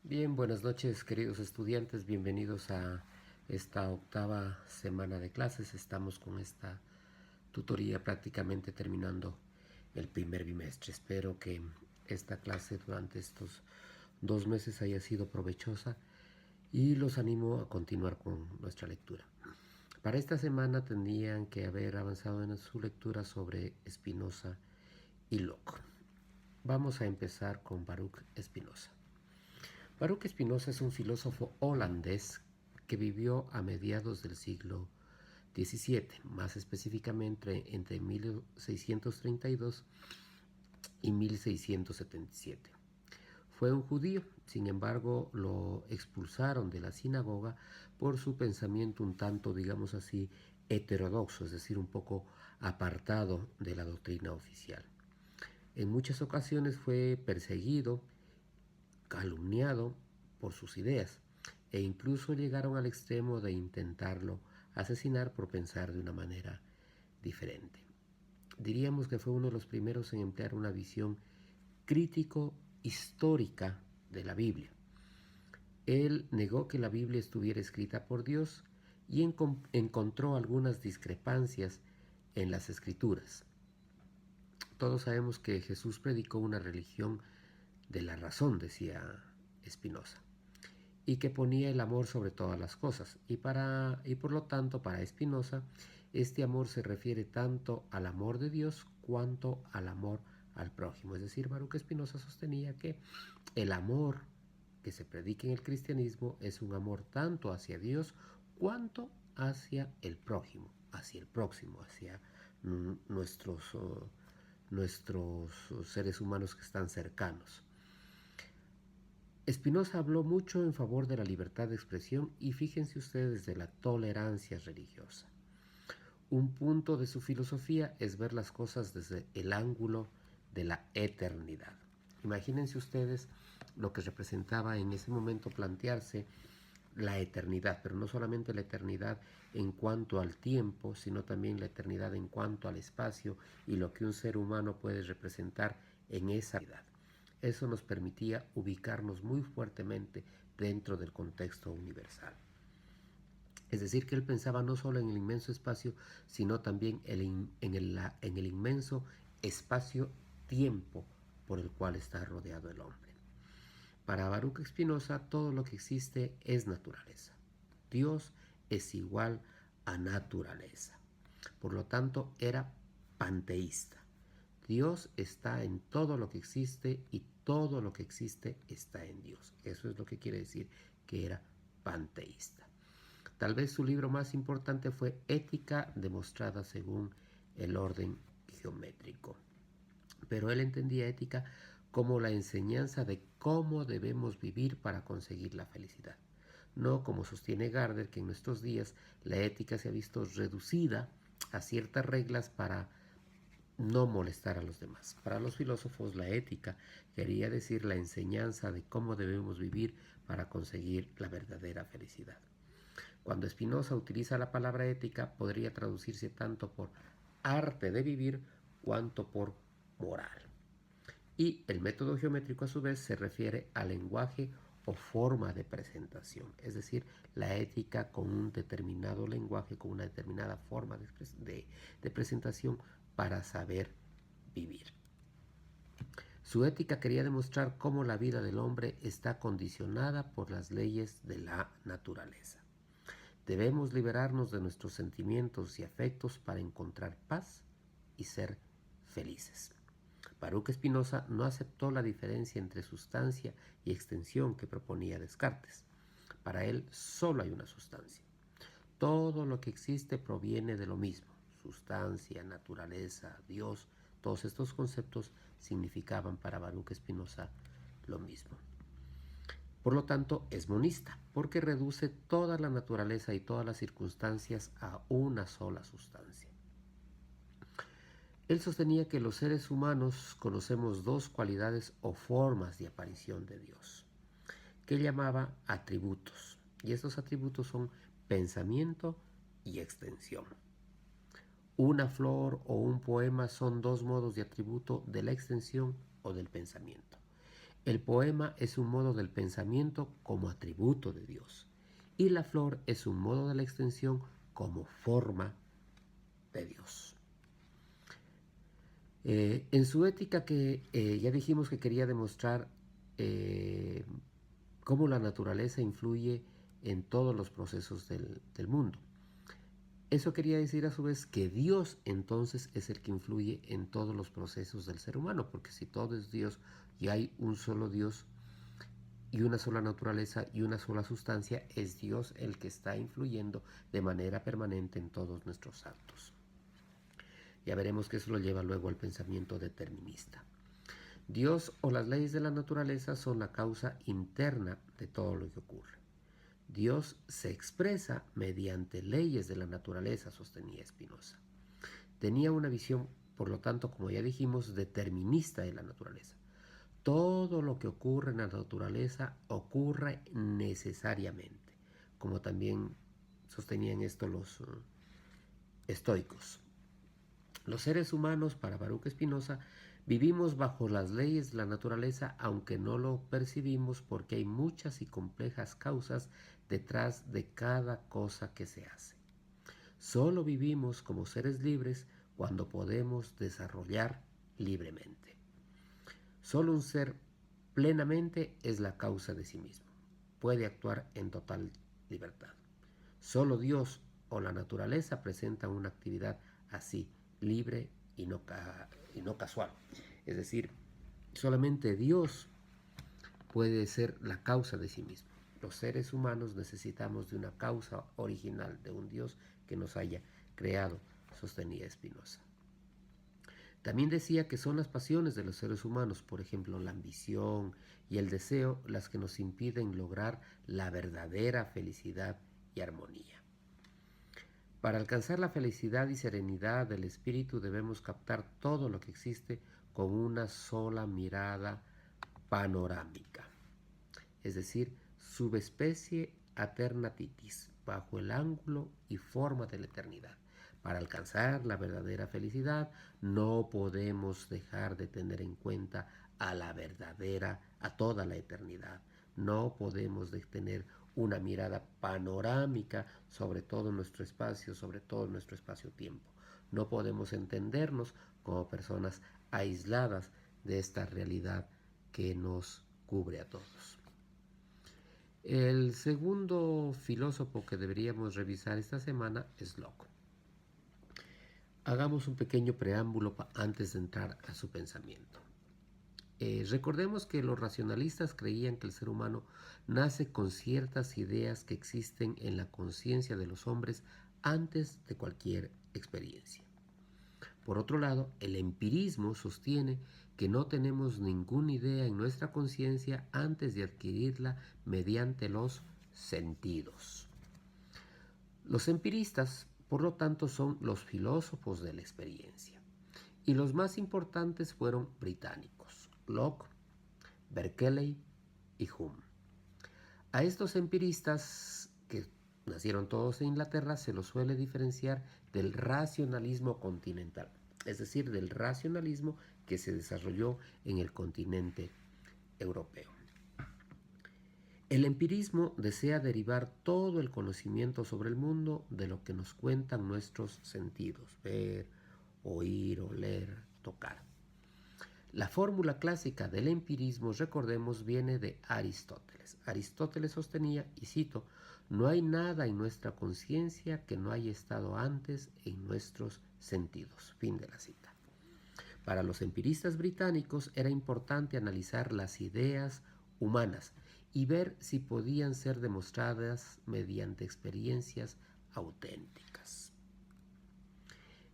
Bien, buenas noches queridos estudiantes, bienvenidos a esta octava semana de clases. Estamos con esta tutoría prácticamente terminando el primer bimestre. Espero que esta clase durante estos 2 meses haya sido provechosa y los animo a continuar con nuestra lectura. Para esta semana tendrían que haber avanzado en su lectura sobre Spinoza y Locke. Vamos a empezar con Baruch Spinoza. Baruch Spinoza es un filósofo holandés que vivió a mediados del siglo XVII, más específicamente entre 1632 y 1677. Fue un judío, sin embargo lo expulsaron de la sinagoga por su pensamiento un tanto, digamos así, heterodoxo, es decir, un poco apartado de la doctrina oficial. En muchas ocasiones fue perseguido, calumniado por sus ideas e incluso llegaron al extremo de intentarlo asesinar por pensar de una manera diferente. Diríamos que fue uno de los primeros en emplear una visión crítico-histórica de la Biblia. Él negó que la Biblia estuviera escrita por Dios y encontró algunas discrepancias en las escrituras. Todos sabemos que Jesús predicó una religión de la razón, decía Spinoza, y que ponía el amor sobre todas las cosas. Y por lo tanto, para Spinoza, este amor se refiere tanto al amor de Dios cuanto al amor al prójimo. Es decir, Baruch Spinoza sostenía que el amor que se predica en el cristianismo es un amor tanto hacia Dios cuanto hacia el prójimo, hacia el próximo, hacia nuestros, nuestros seres humanos que están cercanos. Spinoza habló mucho en favor de la libertad de expresión y fíjense ustedes de la tolerancia religiosa. Un punto de su filosofía es ver las cosas desde el ángulo de la eternidad. Imagínense ustedes lo que representaba en ese momento plantearse la eternidad, pero no solamente la eternidad en cuanto al tiempo, sino también la eternidad en cuanto al espacio y lo que un ser humano puede representar en esa vida. Eso nos permitía ubicarnos muy fuertemente dentro del contexto universal. Es decir, que él pensaba no solo en el inmenso espacio, sino también en el inmenso espacio-tiempo por el cual está rodeado el hombre. Para Baruch Spinoza, todo lo que existe es naturaleza. Dios es igual a naturaleza. Por lo tanto, era panteísta. Dios está en todo lo que existe y todo lo que existe está en Dios. Eso es lo que quiere decir que era panteísta. Tal vez su libro más importante fue Ética demostrada según el orden geométrico. Pero él entendía ética como la enseñanza de cómo debemos vivir para conseguir la felicidad. No como sostiene Gardner, que en nuestros días la ética se ha visto reducida a ciertas reglas para no molestar a los demás. Para los filósofos, la ética quería decir la enseñanza de cómo debemos vivir para conseguir la verdadera felicidad. Cuando Spinoza utiliza la palabra ética, podría traducirse tanto por arte de vivir cuanto por moral. Y el método geométrico a su vez se refiere al lenguaje o forma de presentación, es decir, la ética con un determinado lenguaje, con una determinada forma de presentación para saber vivir. Su ética quería demostrar cómo la vida del hombre está condicionada por las leyes de la naturaleza. Debemos liberarnos de nuestros sentimientos y afectos para encontrar paz y ser felices. Baruch Spinoza no aceptó la diferencia entre sustancia y extensión que proponía Descartes. Para él solo hay una sustancia. Todo lo que existe proviene de lo mismo. Sustancia, naturaleza, Dios, todos estos conceptos significaban para Baruch Spinoza lo mismo. Por lo tanto, es monista, porque reduce toda la naturaleza y todas las circunstancias a una sola sustancia. Él sostenía que los seres humanos conocemos dos cualidades o formas de aparición de Dios, que llamaba atributos, y estos atributos son pensamiento y extensión. Una flor o un poema son dos modos de atributo de la extensión o del pensamiento. El poema es un modo del pensamiento como atributo de Dios y la flor es un modo de la extensión como forma de Dios. En su ética que ya dijimos que quería demostrar eh, cómo la naturaleza influye en todos los procesos del mundo. Eso quería decir a su vez que Dios entonces es el que influye en todos los procesos del ser humano, porque si todo es Dios y hay un solo Dios y una sola naturaleza y una sola sustancia, es Dios el que está influyendo de manera permanente en todos nuestros actos. Ya veremos que eso lo lleva luego al pensamiento determinista. Dios o las leyes de la naturaleza son la causa interna de todo lo que ocurre. Dios se expresa mediante leyes de la naturaleza, sostenía Spinoza. Tenía una visión, por lo tanto, como ya dijimos, determinista de la naturaleza. Todo lo que ocurre en la naturaleza ocurre necesariamente, como también sostenían esto los estoicos. Los seres humanos, para Baruch Spinoza, vivimos bajo las leyes de la naturaleza, aunque no lo percibimos porque hay muchas y complejas causas detrás de cada cosa que se hace. Solo vivimos como seres libres cuando podemos desarrollar libremente. Solo un ser plenamente es la causa de sí mismo. Puede actuar en total libertad. Solo Dios o la naturaleza presentan una actividad así, libre y no casual. Es decir, solamente Dios puede ser la causa de sí mismo. Los seres humanos necesitamos de una causa original, de un Dios que nos haya creado, sostenía Spinoza. También decía que son las pasiones de los seres humanos, por ejemplo, la ambición y el deseo, las que nos impiden lograr la verdadera felicidad y armonía. Para alcanzar la felicidad y serenidad del espíritu debemos captar todo lo que existe con una sola mirada panorámica, es decir, subespecie alternatitis, bajo el ángulo y forma de la eternidad. Para alcanzar la verdadera felicidad no podemos dejar de tener en cuenta a la verdadera, a toda la eternidad. No podemos tener una mirada panorámica sobre todo nuestro espacio, sobre todo nuestro espacio-tiempo. No podemos entendernos como personas aisladas de esta realidad que nos cubre a todos. El segundo filósofo que deberíamos revisar esta semana es Locke. Hagamos un pequeño preámbulo antes de entrar a su pensamiento. Recordemos que los racionalistas creían que el ser humano nace con ciertas ideas que existen en la conciencia de los hombres antes de cualquier experiencia. Por otro lado, el empirismo sostiene que no tenemos ninguna idea en nuestra conciencia antes de adquirirla mediante los sentidos. Los empiristas, por lo tanto, son los filósofos de la experiencia. Y los más importantes fueron británicos, Locke, Berkeley y Hume. A estos empiristas, que nacieron todos en Inglaterra, se los suele diferenciar del racionalismo continental, es decir, del racionalismo que se desarrolló en el continente europeo. El empirismo desea derivar todo el conocimiento sobre el mundo de lo que nos cuentan nuestros sentidos, ver, oír, oler, tocar. La fórmula clásica del empirismo, recordemos, viene de Aristóteles. Aristóteles sostenía, y cito, no hay nada en nuestra conciencia que no haya estado antes en nuestros sentidos. Fin de la cita. Para los empiristas británicos era importante analizar las ideas humanas y ver si podían ser demostradas mediante experiencias auténticas.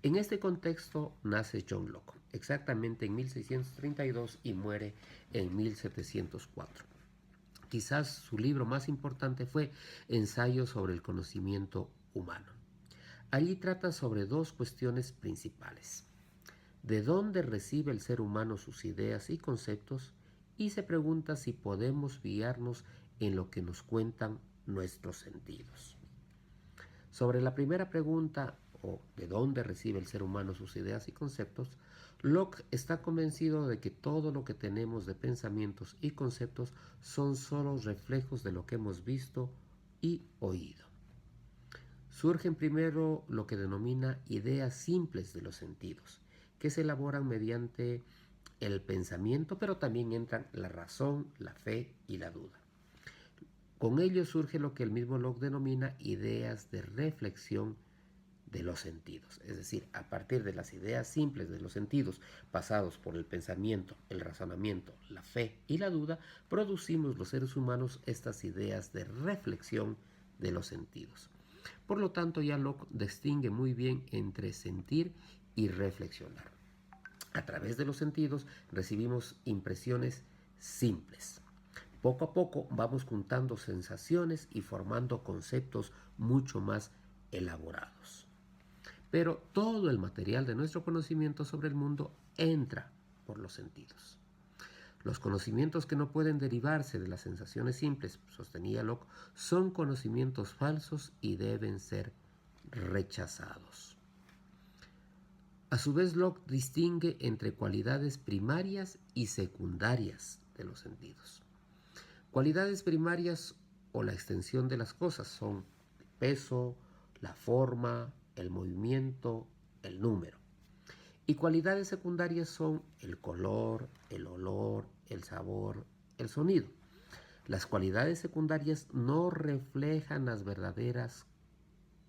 En este contexto nace John Locke, exactamente en 1632 y muere en 1704. Quizás su libro más importante fue Ensayo sobre el conocimiento humano. Allí trata sobre dos cuestiones principales. ¿De dónde recibe el ser humano sus ideas y conceptos? Y se pregunta si podemos guiarnos en lo que nos cuentan nuestros sentidos. Sobre la primera pregunta, o de dónde recibe el ser humano sus ideas y conceptos, Locke está convencido de que todo lo que tenemos de pensamientos y conceptos son solo reflejos de lo que hemos visto y oído. Surgen primero lo que denomina ideas simples de los sentidos, que se elaboran mediante el pensamiento, pero también entran la razón, la fe y la duda. Con ello surge lo que el mismo Locke denomina ideas de reflexión de los sentidos. Es decir, a partir de las ideas simples de los sentidos, pasados por el pensamiento, el razonamiento, la fe y la duda, producimos los seres humanos estas ideas de reflexión de los sentidos. Por lo tanto, ya Locke distingue muy bien entre sentir y reflexionar. A través de los sentidos recibimos impresiones simples. Poco a poco vamos juntando sensaciones y formando conceptos mucho más elaborados. Pero todo el material de nuestro conocimiento sobre el mundo entra por los sentidos. Los conocimientos que no pueden derivarse de las sensaciones simples, sostenía Locke, son conocimientos falsos y deben ser rechazados. A su vez, Locke distingue entre cualidades primarias y secundarias de los sentidos. Cualidades primarias o la extensión de las cosas son el peso, la forma, el movimiento, el número. Y cualidades secundarias son el color, el olor, el sabor, el sonido. Las cualidades secundarias no reflejan las verdaderas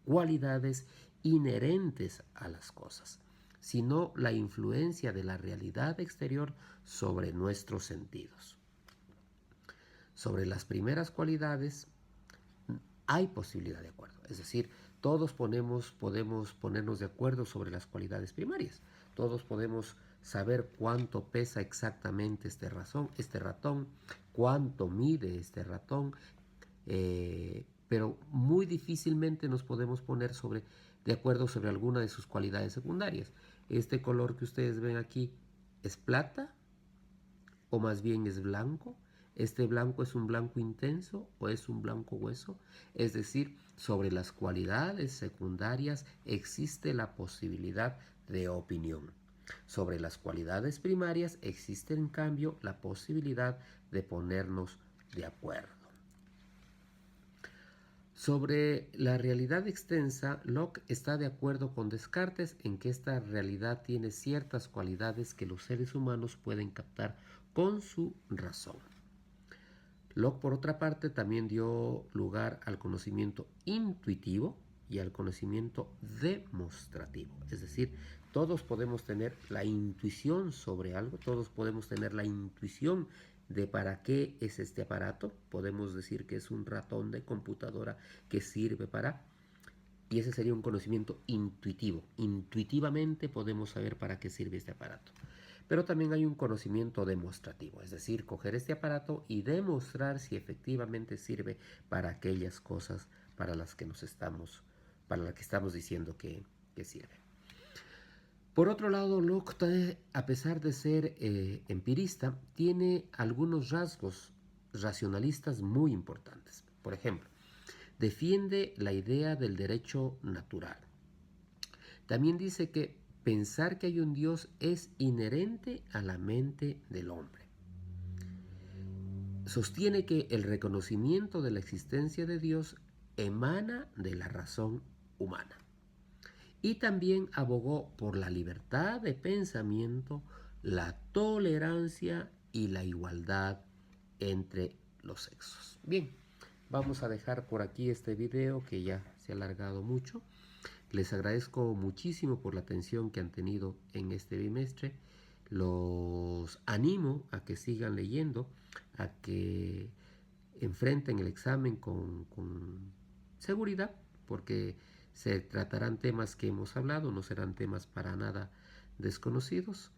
cualidades inherentes a las cosas, sino la influencia de la realidad exterior sobre nuestros sentidos. Sobre las primeras cualidades hay posibilidad de acuerdo, es decir, todos podemos ponernos de acuerdo sobre las cualidades primarias. Todos podemos saber cuánto pesa exactamente este ratón, cuánto mide este ratón, pero muy difícilmente nos podemos poner de acuerdo sobre alguna de sus cualidades secundarias. Este color que ustedes ven aquí es plata o más bien es blanco. ¿Este blanco es un blanco intenso o es un blanco hueso? Es decir, sobre las cualidades secundarias existe la posibilidad de opinión. Sobre las cualidades primarias existe en cambio la posibilidad de ponernos de acuerdo. Sobre la realidad extensa, Locke está de acuerdo con Descartes en que esta realidad tiene ciertas cualidades que los seres humanos pueden captar con su razón. Locke, por otra parte, también dio lugar al conocimiento intuitivo y al conocimiento demostrativo. Es decir, todos podemos tener la intuición sobre algo, todos podemos tener la intuición de para qué es este aparato. Podemos decir que es un ratón de computadora que sirve para... Y ese sería un conocimiento intuitivo. Intuitivamente podemos saber para qué sirve este aparato. Pero también hay un conocimiento demostrativo, es decir, coger este aparato y demostrar si efectivamente sirve para aquellas cosas para las que estamos diciendo que sirve. Por otro lado, Locke, a pesar de ser empirista, tiene algunos rasgos racionalistas muy importantes. Por ejemplo, defiende la idea del derecho natural. También dice que pensar que hay un Dios es inherente a la mente del hombre. Sostiene que el reconocimiento de la existencia de Dios emana de la razón humana. Y también abogó por la libertad de pensamiento, la tolerancia y la igualdad entre los sexos. Bien, vamos a dejar por aquí este video que ya se ha alargado mucho. Les agradezco muchísimo por la atención que han tenido en este bimestre. Los animo a que sigan leyendo, a que enfrenten el examen con seguridad, porque se tratarán temas que hemos hablado, no serán temas para nada desconocidos,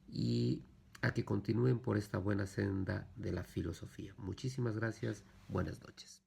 y a que continúen por esta buena senda de la filosofía. Muchísimas gracias, buenas noches.